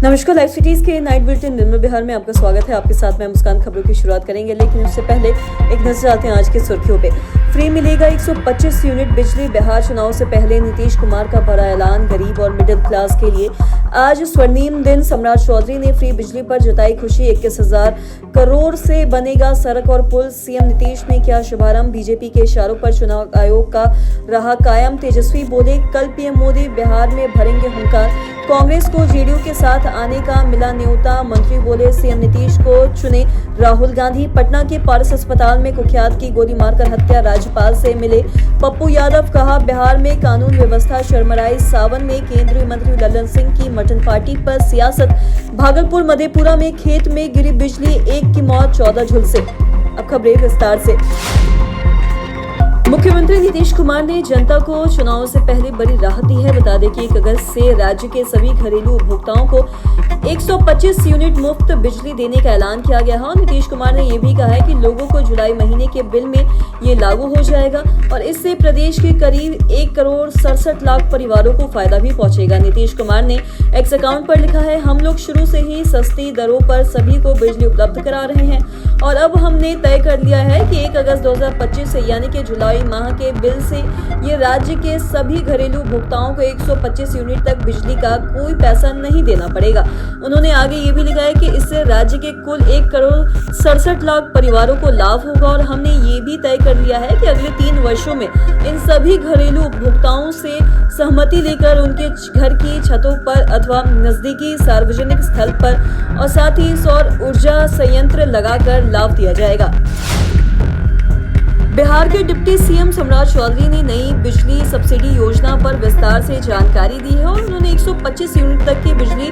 नमस्कार, live cities के night bulletin दिन में बिहार में आपका स्वागत है। आपके साथ मैं मुस्कान। खबरों की शुरुआत करेंगे, लेकिन उससे पहले एक नजर आते हैं आज की सुर्खियों पे। फ्री मिलेगा 125 यूनिट बिजली। बिहार चुनाव से पहले नीतीश कुमार का बड़ा ऐलान गरीब और मिडिल क्लास के लिए। आज स्वर्णिम दिन। सम्राट चौधरी ने फ्री बिजली पर जताई खुशी। 21,000 करोड़ से बनेगा सड़क और पुल। सीएम नीतीश ने किया शुभारंभ। बीजेपी के इशारों पर चुनाव आयोग का रहा कायम। तेजस्वी बोले, कल पीएम मोदी बिहार में भरेंगे हुंकार। कांग्रेस को जेडीयू के साथ आने का मिला न्योता। मंत्री बोले, सीएम नीतीश को चुने राहुल गांधी। पटना के पारस अस्पताल में कुख्यात की गोली मारकर हत्या। राज्यपाल से मिले पप्पू यादव। कहा, बिहार में कानून व्यवस्था शर्मराई। सावन में केंद्रीय मंत्री लल्लन सिंह की मटन पार्टी पर सियासत। भागलपुर मधेपुरा में खेत में गिरी बिजली, एक की मौत, 14 झुलसे। अब खबरें विस्तार से। मुख्यमंत्री नीतीश कुमार ने जनता को चुनाव से पहले बड़ी राहत दी है। बता दें कि 1 अगस्त से राज्य के सभी घरेलू उपभोक्ताओं को 125 यूनिट मुफ्त बिजली देने का ऐलान किया गया है। और नीतीश कुमार ने यह भी कहा है कि लोगों को जुलाई महीने के बिल में ये लागू हो जाएगा और इससे प्रदेश के करीब 1 करोड़ 67 लाख परिवारों को फायदा भी पहुंचेगा। नीतीश कुमार ने एक्स अकाउंट पर लिखा है, हम लोग शुरू से ही सस्ती दरों पर सभी को बिजली उपलब्ध करा रहे हैं और अब हमने तय कर लिया है कि 1 अगस्त 2025 से यानी कि जुलाई माह के बिल से ये राज्य के सभी घरेलू उपभोक्ताओं को 125 यूनिट तक बिजली का कोई पैसा नहीं देना पड़ेगा। उन्होंने आगे ये भी लिखा है कि इससे राज्य के कुल 1 करोड़ 67 लाख परिवारों को लाभ होगा और हमने ये भी तय कर लिया है कि अगले 3 वर्षों में इन सभी घरेलू उपभोक्ताओं से सहमति लेकर उनके घर की छतों पर अथवा नजदीकी सार्वजनिक स्थल पर और साथ ही सौर ऊर्जा संयंत्र लगाकर लाभ दिया जाएगा। बिहार के डिप्टी सीएम सम्राट चौधरी ने नई बिजली सब्सिडी योजना पर विस्तार से जानकारी दी है और उन्होंने 125 यूनिट तक की बिजली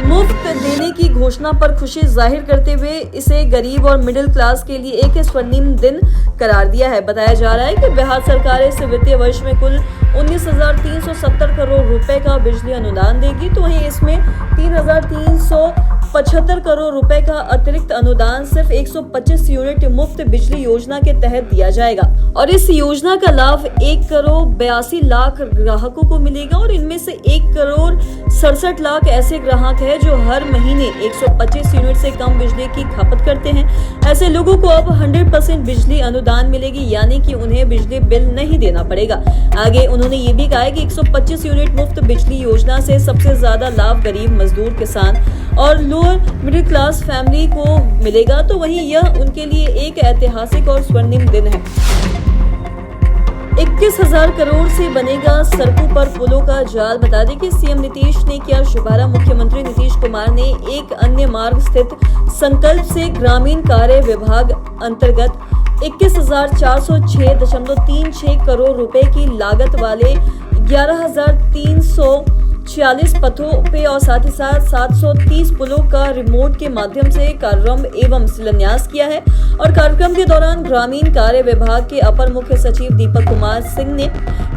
मुफ्त देने की घोषणा पर खुशी जाहिर करते हुए इसे गरीब और मिडिल क्लास के लिए एक स्वर्णिम दिन करार दिया है। बताया जा रहा है कि बिहार सरकार इस वित्तीय वर्ष में कुल 19,370 करोड़ रुपए का बिजली अनुदान देगी, तो वहीं इसमें 3,375 करोड़ रुपए का अतिरिक्त अनुदान सिर्फ 125 यूनिट मुफ्त बिजली योजना के तहत दिया जाएगा और इस योजना का लाभ 1 करोड़ 82 लाख ग्राहकों को मिलेगा और इनमें से 1 करोड़ 67 लाख ऐसे ग्राहक हैं जो हर महीने 125 यूनिट से कम बिजली की खपत करते हैं। ऐसे लोगों को अब 100% बिजली अनुदान मिलेगी, यानी कि उन्हें बिजली बिल नहीं देना पड़ेगा। आगे उन्होंने ये भी कहा है कि 125 यूनिट मुफ्त बिजली योजना से सबसे ज्यादा लाभ गरीब, मजदूर, किसान और लोअर मिडिल क्लास फैमिली को मिलेगा, तो वहीं यह उनके लिए एक ऐतिहासिक और स्वर्णिम दिन है। 21,000 करोड़ से बनेगा सड़कों पर पुलों का जाल। बता दें कि सीएम नीतीश ने किया शुभारंभ। मुख्यमंत्री नीतीश कुमार ने एक अन्य मार्ग स्थित संकल्प से ग्रामीण कार्य विभाग अंतर्गत 21,406.36 करोड़ रुपए की लागत वाले 11,346 पथों पे और साथ ही साथ 730 पुलों का रिमोट के माध्यम से प्रारंभ एवं शिलान्यास किया है। और कार्यक्रम के दौरान ग्रामीण कार्य विभाग के अपर मुख्य सचिव दीपक कुमार सिंह ने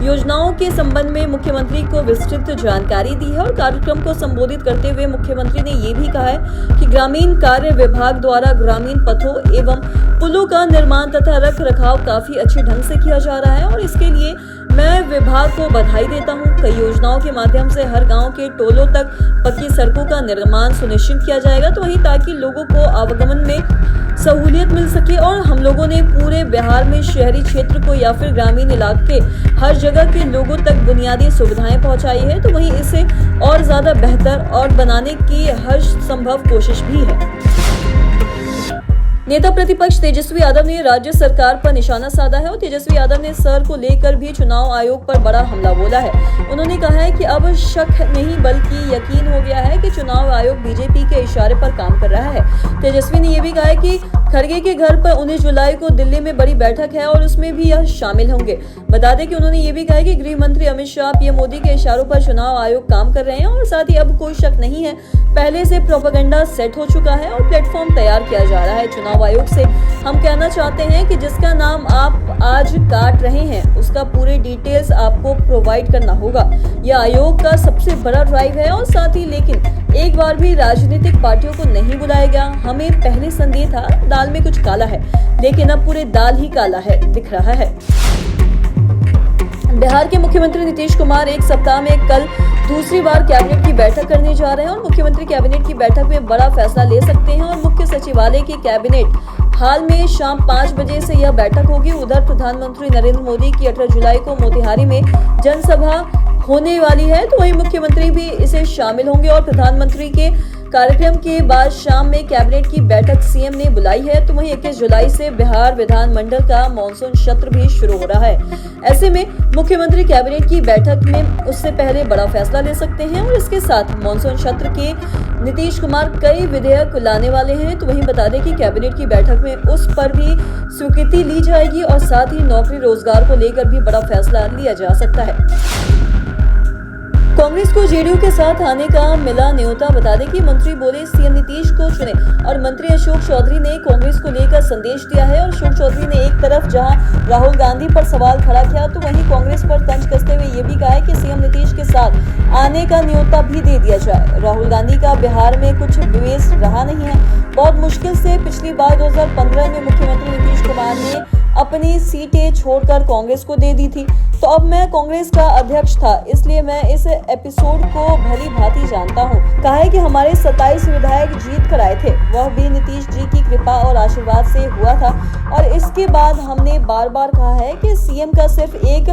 योजनाओं के संबंध में मुख्यमंत्री को विस्तृत जानकारी दी है। और कार्यक्रम को संबोधित करते हुए मुख्यमंत्री ने ये भी कहा है कि ग्रामीण कार्य विभाग द्वारा ग्रामीण पथों एवं पुलों का निर्माण तथा रख रखाव काफी अच्छे ढंग से किया जा रहा है और इसके लिए मैं विभाग को बधाई देता हूं। कई योजनाओं के माध्यम से हर गांव के टोलों तक पक्की सड़कों का निर्माण सुनिश्चित किया जाएगा, तो वहीं ताकि लोगों को आवागमन में सहूलियत मिल सके। और हम लोगों ने पूरे बिहार में शहरी क्षेत्र को या फिर ग्रामीण इलाके हर जगह के लोगों तक बुनियादी सुविधाएं पहुंचाई है, तो वहीं इसे और ज्यादा बेहतर और बनाने की हर संभव कोशिश भी है। नेता प्रतिपक्ष तेजस्वी यादव ने राज्य सरकार पर निशाना साधा है और तेजस्वी यादव ने सर को लेकर भी चुनाव आयोग पर बड़ा हमला बोला है। उन्होंने कहा है कि अब शक नहीं बल्कि यकीन हो गया है कि चुनाव आयोग बीजेपी के इशारे पर काम कर रहा है। तेजस्वी ने यह भी कहा है कि खड़गे के घर पर 19 जुलाई को दिल्ली में बड़ी बैठक है और उसमें भी यह शामिल होंगे। बता दें कि उन्होंने ये भी कहा है कि गृह मंत्री अमित शाह पीएम मोदी के इशारों पर चुनाव आयोग काम कर रहे हैं और साथ ही अब कोई शक नहीं है, पहले से प्रोपेगेंडा सेट हो चुका है और प्लेटफॉर्म तैयार किया जा रहा है। चुनाव आयोग से हम कहना चाहते हैं कि जिसका नाम आप आज काट रहे हैं उसका पूरे डिटेल्स आपको प्रोवाइड करना होगा। यह आयोग का सबसे बड़ा ड्राइव है और साथ ही लेकिन एक बार भी राजनीतिक पार्टियों को नहीं बुलाया गया। हमें पहले संदेह था दाल में कुछ काला है, लेकिन अब पूरे दाल ही काला है दिख रहा है। बिहार के मुख्यमंत्री नीतीश कुमार एक सप्ताह में कल दूसरी बार कैबिनेट की बैठक करने जा रहे हैं और मुख्यमंत्री कैबिनेट की बैठक में बड़ा फैसला ले सकते हैं और मुख्य सचिवालय की कैबिनेट हाल में शाम 5 बजे से यह बैठक होगी। उधर प्रधानमंत्री नरेंद्र मोदी की 18 जुलाई को मोतिहारी में जनसभा होने वाली है, तो वहीं मुख्यमंत्री भी इसे शामिल होंगे और प्रधानमंत्री के कार्यक्रम के बाद शाम में कैबिनेट की बैठक सीएम ने बुलाई है। तो वहीं 21 जुलाई से बिहार विधानमंडल का मानसून सत्र भी शुरू हो रहा है। ऐसे में मुख्यमंत्री कैबिनेट की बैठक में उससे पहले बड़ा फैसला ले सकते हैं और इसके साथ मानसून सत्र के नीतीश कुमार कई विधेयक लाने वाले हैं। तो वहीं बता दें कि कैबिनेट की बैठक में उस पर भी स्वीकृति ली जाएगी और साथ ही नौकरी रोजगार को लेकर भी बड़ा फैसला लिया जा सकता है। कांग्रेस को जेडीयू के साथ आने का मिला न्योता। बता दें कि मंत्री बोले सीएम नीतीश को चुने और मंत्री अशोक चौधरी ने कांग्रेस को लेकर संदेश दिया है। और अशोक चौधरी ने एक तरफ जहां राहुल गांधी पर सवाल खड़ा किया तो वहीं कांग्रेस पर तंज कसते हुए ये भी कहा है कि सीएम नीतीश के साथ आने का न्योता भी दे दिया जाए। राहुल गांधी का बिहार में कुछ विवेश रहा नहीं है, बहुत मुश्किल से पिछली बार 2015 में मुख्यमंत्री नीतीश कुमार ने अपनी सीटें छोड़कर कांग्रेस को दे दी थी। तो अब मैं कांग्रेस का अध्यक्ष था, इसलिए मैं इस एपिसोड को भली भांति जानता हूं। कहा है कि हमारे 27 विधायक जीत कर आए थे, वह भी नीतीश जी की कृपा और आशीर्वाद से हुआ था। और इसके बाद हमने बार बार कहा है कि सीएम का सिर्फ एक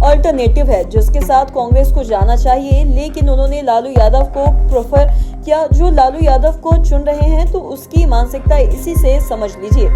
अल्टरनेटिव है जिसके साथ कांग्रेस को जाना चाहिए, लेकिन उन्होंने लालू यादव को प्रेफर किया। जो लालू यादव को चुन रहे हैं तो उसकी मानसिकता इसी से समझ लीजिए।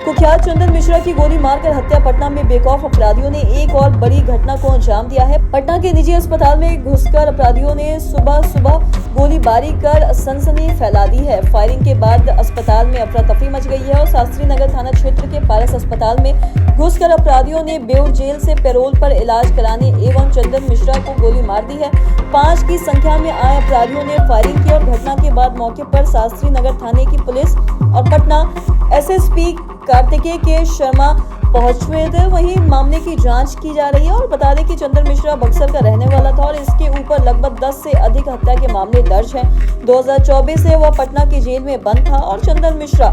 कुख्यात चंदन मिश्रा की गोली मारकर हत्या। पटना में बेखौफ अपराधियों ने एक और बड़ी घटना को अंजाम दिया है। पटना के निजी अस्पताल में घुसकर अपराधियों ने सुबह सुबह गोलीबारी कर सनसनी फैला दी है। फायरिंग के बाद अस्पताल में अफरा तफरी मच गई है और शास्त्री नगर थाना क्षेत्र के पारस अस्पताल में घुसकर अपराधियों ने बेउर जेल से पैरोल पर इलाज कराने एवं चंदन मिश्रा को गोली मार दी है। 5 की संख्या में आए अपराधियों ने फायरिंग की और घटना के बाद मौके पर शास्त्री नगर थाने की पुलिस और पटना एसएसपी कार्तिकेय के शर्मा पहुंचे थे। वहीं मामले की जांच की जा रही है और बता दें कि चंदन मिश्रा बक्सर का रहने वाला था और इसके ऊपर लगभग 10 से अधिक हत्या के मामले दर्ज हैं। 2024 से वह पटना की जेल में बंद था और चंदन मिश्रा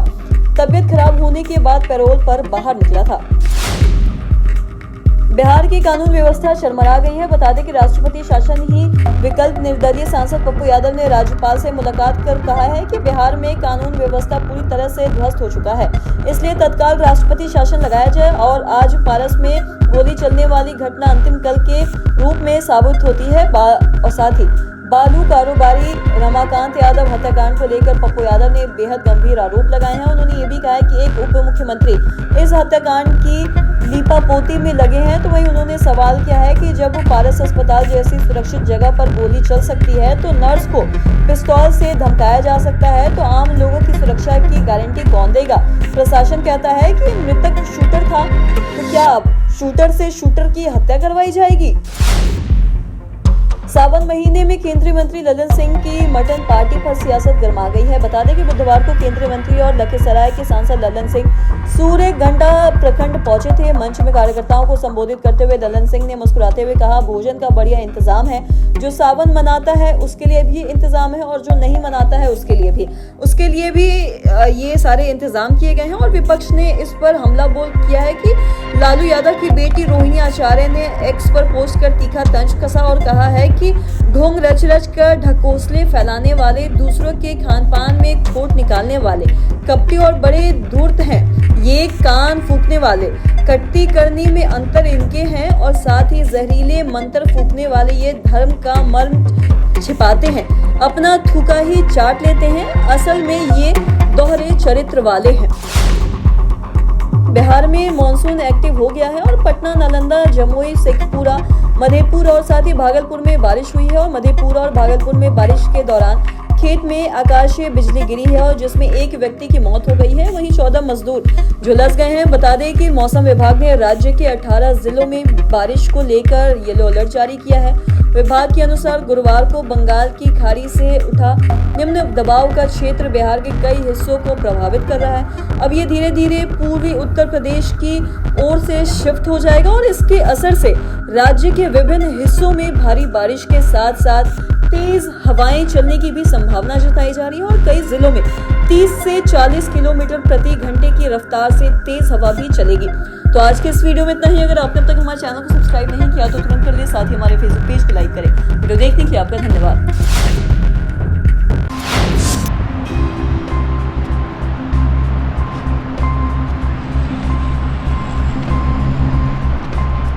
तबियत खराब होने के बाद पैरोल पर बाहर निकला था। बिहार की कानून व्यवस्था चरमरा गई है। बता दें कि राष्ट्रपति शासन ही विकल्प निर्दलीय सांसद पप्पू यादव ने राज्यपाल से मुलाकात कर कहा है कि बिहार में कानून व्यवस्था पूरी तरह से ध्वस्त हो चुका है, इसलिए तत्काल राष्ट्रपति शासन लगाया जाए। और आज पारस में गोली चलने वाली घटना अंतिम कल के रूप में साबित होती है। और साथ ही बालू कारोबारी रमाकांत यादव हत्याकांड को लेकर पप्पू यादव ने बेहद गंभीर आरोप लगाए हैं। उन्होंने ये भी कहा है कि एक उप मुख्यमंत्री इस हत्याकांड की लीपापोती में लगे हैं। तो वहीं उन्होंने सवाल किया है कि जब पारस अस्पताल जैसी सुरक्षित जगह पर गोली चल सकती है तो नर्स को पिस्तौल से धमकाया जा सकता है, तो आम लोगों की सुरक्षा की गारंटी कौन देगा? प्रशासन कहता है कि मृतक शूटर था, तो क्या अब शूटर से शूटर की हत्या करवाई जाएगी? सावन महीने में केंद्रीय मंत्री ललन सिंह की मटन पार्टी पर सियासत गर्मा गई है। बता दें कि बुधवार को केंद्रीय मंत्री और लखीसराय के सांसद ललन सिंह सूर्यगंडा प्रखंड पहुंचे थे। मंच में कार्यकर्ताओं को संबोधित करते हुए ललन सिंह ने मुस्कुराते हुए कहा, भोजन का बढ़िया इंतजाम है, जो सावन मनाता है उसके लिए भी इंतजाम है और जो नहीं मनाता है उसके लिए भी ये सारे इंतजाम किए गए हैं। और विपक्ष ने इस पर हमला बोल किया है कि लालू यादव की बेटी रोहिणी आचार्य ने एक्स पर पोस्ट कर तीखा तंज कसा और कहा है कि ढोंग रच रच कर ढकोसले फैलाने वाले, दूसरों के खान पान में खोट निकालने वाले कपटी और बड़े धूर्त हैं ये कान फूकने वाले। कट्टी करनी में अंतर इनके हैं और साथ ही जहरीले मंत्र फूकने वाले ये धर्म का मर्म छिपाते हैं, अपना थूका ही चाट लेते हैं, असल में ये दोहरे चरित्र वाले हैं। बिहार में मानसून एक्टिव हो गया है और पटना, नालंदा, जमुई, शेखपुरा, मधेपुर और साथ ही भागलपुर में बारिश हुई है और मधेपुर और भागलपुर में बारिश के दौरान खेत में आकाशीय बिजली गिरी है और जिसमें एक व्यक्ति की मौत हो गई है, वहीं 14 मजदूर झुलस गए हैं। बता दें कि मौसम विभाग ने राज्य के 18 जिलों में बारिश को लेकर येलो अलर्ट जारी किया है। विभाग के अनुसार गुरुवार को बंगाल की खाड़ी से उठा निम्न दबाव का क्षेत्र बिहार के कई हिस्सों को प्रभावित कर रहा है। अब ये धीरे धीरे पूर्वी उत्तर प्रदेश की ओर से शिफ्ट हो जाएगा और इसके असर से राज्य के विभिन्न हिस्सों में भारी बारिश के साथ साथ तेज हवाएं चलने की भी संभावना जताई जा रही है और कई जिलों में 30 से 40 किलोमीटर प्रति घंटे की रफ्तार से तेज हवा भी चलेगी। तो आज के इस वीडियो में इतना ही। अगर आपने अब तक हमारे चैनल को सब्सक्राइब नहीं किया तो तुरंत कर ले, साथ ही हमारे फेसबुक पेज को लाइक करें। वीडियो देखने के लिए आपका धन्यवाद।